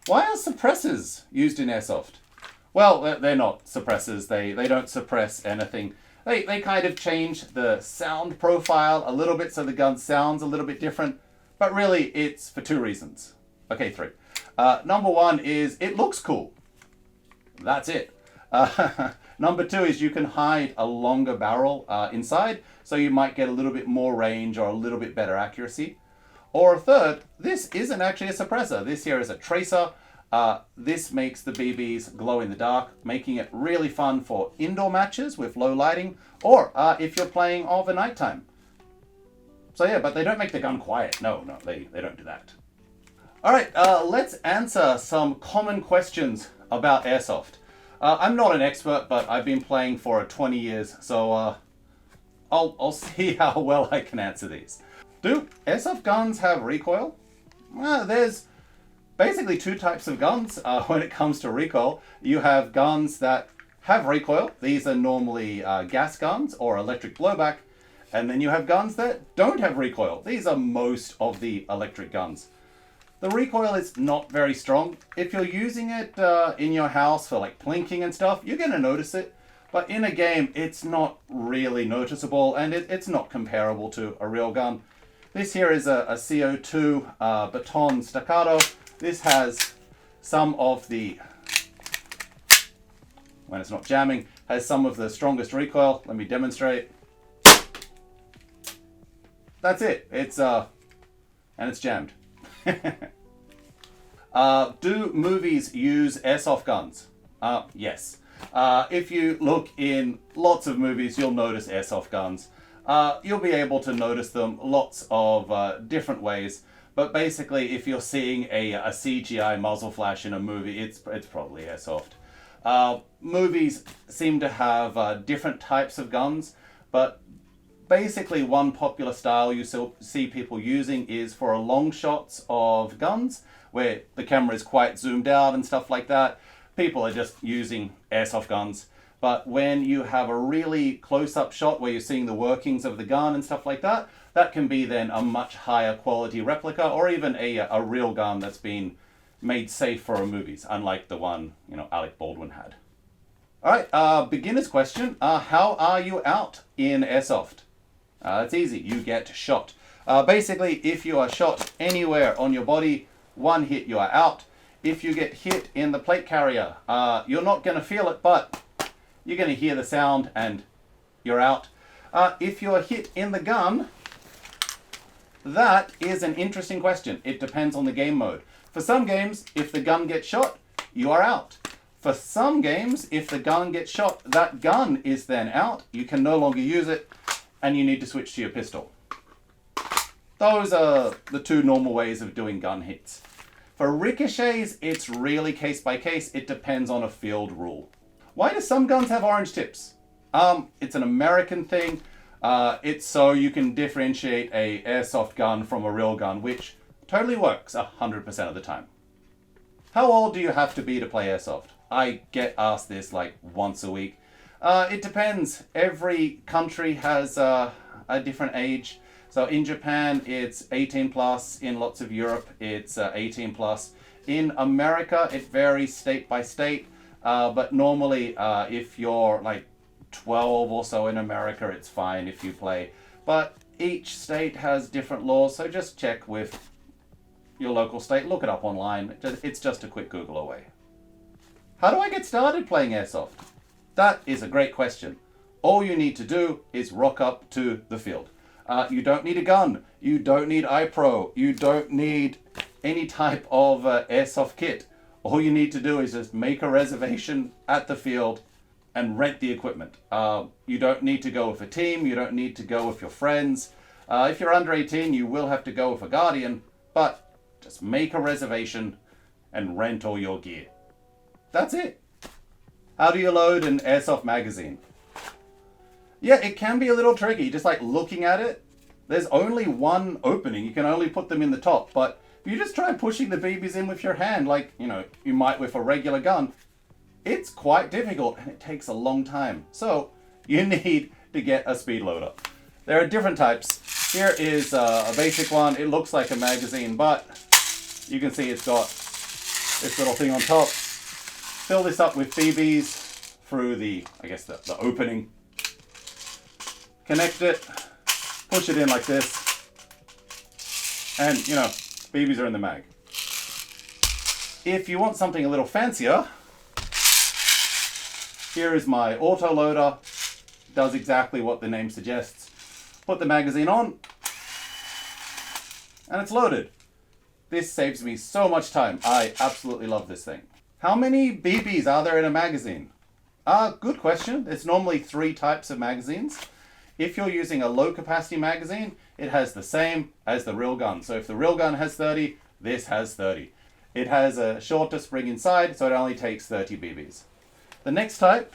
Why are suppressors used in Airsoft? Well, they're not suppressors. They don't suppress anything. They kind of change the sound profile a little bit so the gun sounds a little bit different. But really, it's for two reasons. Okay, three. Number one is it looks cool. That's it. Number two is you can hide a longer barrel inside, so you might get a little bit more range or a little bit better accuracy. Or third, this isn't actually a suppressor. This here is a tracer. This makes the BBs glow in the dark, making it really fun for indoor matches with low lighting, or if you're playing overnight time. So yeah, but they don't make the gun quiet. No, they don't do that. All right, let's answer some common questions about Airsoft. I'm not an expert, but I've been playing for 20 years, so I'll see how well I can answer these. Do Airsoft guns have recoil? Well, there's basically two types of guns when it comes to recoil. You have guns that have recoil. These are normally gas guns or electric blowback. And then you have guns that don't have recoil. These are most of the electric guns. The recoil is not very strong. If you're using it in your house for like plinking and stuff, you're going to notice it. But in a game, it's not really noticeable, and it's not comparable to a real gun. This here is a CO2 baton staccato. This has some of the, when it's not jamming, has some of the strongest recoil. Let me demonstrate. That's it. It's and it's jammed. Do movies use airsoft guns? Yes. If you look in lots of movies, you'll notice airsoft guns. You'll be able to notice them lots of different ways. But basically, if you're seeing a CGI muzzle flash in a movie, it's probably airsoft. Movies seem to have different types of guns, but basically one popular style you see people using is for long shots of guns, where the camera is quite zoomed out and stuff like that. People are just using airsoft guns. But when you have a really close-up shot where you're seeing the workings of the gun and stuff like that, that can be then a much higher quality replica, or even a real gun that's been made safe for movies, unlike the one Alec Baldwin had. All right, beginner's question. How are you out in Airsoft? It's easy. You get shot. Basically, if you are shot anywhere on your body, one hit, you are out. If you get hit in the plate carrier, you're not going to feel it, but you're going to hear the sound and you're out. If you're hit in the gun, that is an interesting question. It depends on the game mode. For some games, if the gun gets shot, you are out. For some games, if the gun gets shot, that gun is then out. You can no longer use it, and you need to switch to your pistol. Those are the two normal ways of doing gun hits. For ricochets, it's really case by case. It depends on a field rule. Why do some guns have orange tips? It's an American thing. It's so you can differentiate a airsoft gun from a real gun, which totally works 100% of the time. How old do you have to be to play airsoft? I get asked this like once a week. It depends. Every country has a different age. So in Japan, it's 18 plus. In lots of Europe, it's 18 plus. In America, it varies state by state. But normally, if you're like 12 or so in America, it's fine if you play. But each state has different laws, so just check with your local state. Look it up online. It's just a quick Google away. How do I get started playing Airsoft? That is a great question. All you need to do is rock up to the field. You don't need a gun. You don't need iPro. You don't need any type of airsoft kit. All you need to do is just make a reservation at the field and rent the equipment. You don't need to go with a team. You don't need to go with your friends. If you're under 18, you will have to go with a guardian, but just make a reservation and rent all your gear. That's it. How do you load an airsoft magazine? Yeah, it can be a little tricky. Just like looking at it, there's only one opening. You can only put them in the top. But if you just try pushing the BBs in with your hand, like, you might with a regular gun, it's quite difficult and it takes a long time. So you need to get a speed loader. There are different types. Here is a basic one. It looks like a magazine, but you can see it's got this little thing on top. Fill this up with BBs through the opening. Connect it, push it in like this, and BBs are in the mag. If you want something a little fancier, here is my auto loader. Does exactly what the name suggests. Put the magazine on, and it's loaded. This saves me so much time. I absolutely love this thing. How many BBs are there in a magazine? Good question. There's normally 3 types of magazines. If you're using a low capacity magazine, it has the same as the real gun. So if the real gun has 30, this has 30. It has a shorter spring inside, so it only takes 30 BBs. The next type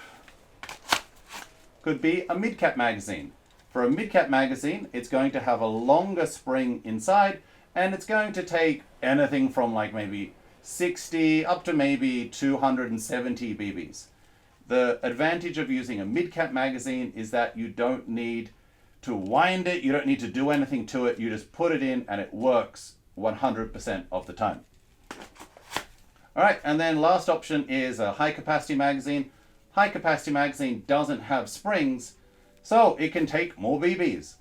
could be a mid-cap magazine. For a mid-cap magazine, it's going to have a longer spring inside, and it's going to take anything from like maybe 60 up to maybe 270 BBs. The advantage of using a mid-cap magazine is that you don't need to wind it, you don't need to do anything to it, you just put it in and it works 100% of the time. Alright, and then last option is a high capacity magazine. High capacity magazine doesn't have springs, so it can take more BBs.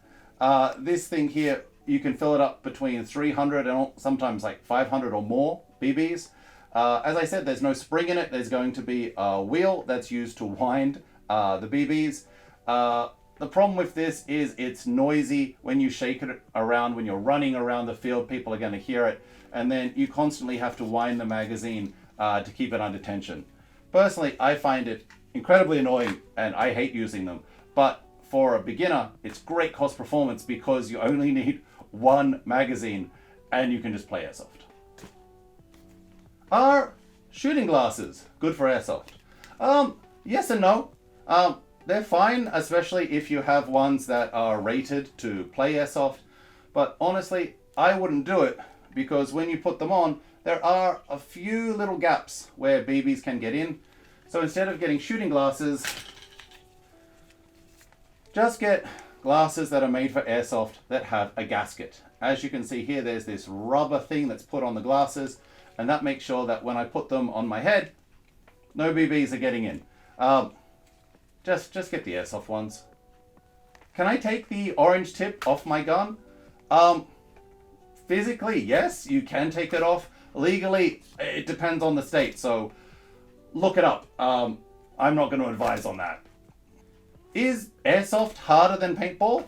This thing here, you can fill it up between 300 and sometimes like 500 or more BBs. As I said, there's no spring in it. There's going to be a wheel that's used to wind the BBs. The problem with this is it's noisy when you shake it around, when you're running around the field, people are going to hear it. And then you constantly have to wind the magazine to keep it under tension. Personally, I find it incredibly annoying and I hate using them. But for a beginner, it's great cost performance because you only need 1 magazine and you can just play Airsoft. Are shooting glasses good for Airsoft? Yes and no. They're fine, especially if you have ones that are rated to play Airsoft. But honestly, I wouldn't do it because when you put them on, there are a few little gaps where BBs can get in. So instead of getting shooting glasses, just get glasses that are made for Airsoft that have a gasket. As you can see here, there's this rubber thing that's put on the glasses, and that makes sure that when I put them on my head, no BBs are getting in. Just get the Airsoft ones. Can I take the orange tip off my gun? Physically, yes, you can take it off. Legally, it depends on the state, so look it up. I'm not going to advise on that. Is Airsoft harder than paintball?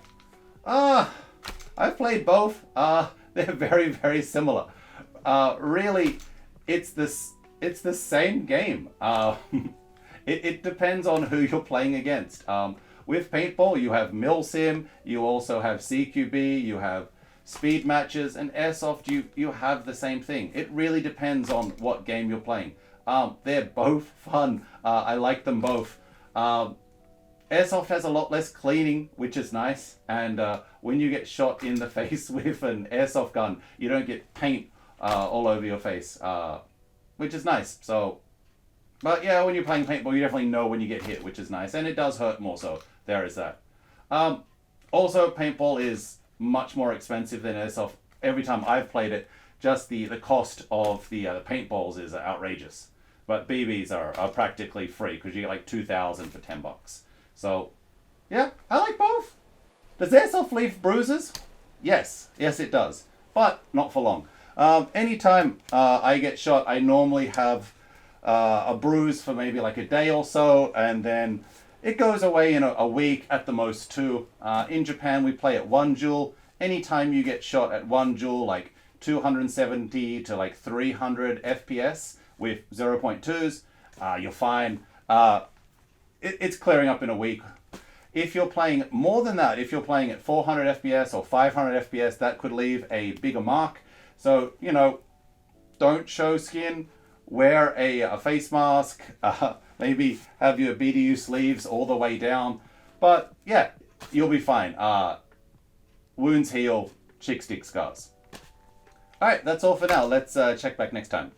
I've played both. They're very, very similar. Really, it's the same game. It depends on who you're playing against. With paintball, you have milsim, you also have CQB, you have speed matches, and Airsoft, you have the same thing. It really depends on what game you're playing. They're both fun. I like them both. Airsoft has a lot less cleaning, which is nice. And when you get shot in the face with an Airsoft gun, you don't get paint all over your face, which is nice. So, but yeah, when you're playing paintball, you definitely know when you get hit, which is nice. And it does hurt more, so there is that. Also, paintball is much more expensive than Airsoft. Every time I've played it, just the cost of the paintballs is outrageous. But BBs are practically free because you get like 2,000 for $10. So, yeah, I like both. Does Airsoft leave bruises? Yes, it does, but not for long. Anytime I get shot, I normally have a bruise for maybe like a day or so, and then it goes away in a week, at the most 2. In Japan, we play at 1 joule. Anytime you get shot at 1 joule, like 270 to like 300 FPS with 0.2s, you're fine. It's clearing up in a week. If you're playing more than that, if you're playing at 400 FPS or 500 FPS, that could leave a bigger mark. So, don't show skin, wear a face mask, maybe have your BDU sleeves all the way down. But yeah, you'll be fine. Wounds heal, chick stick scars. Alright, that's all for now. Let's check back next time.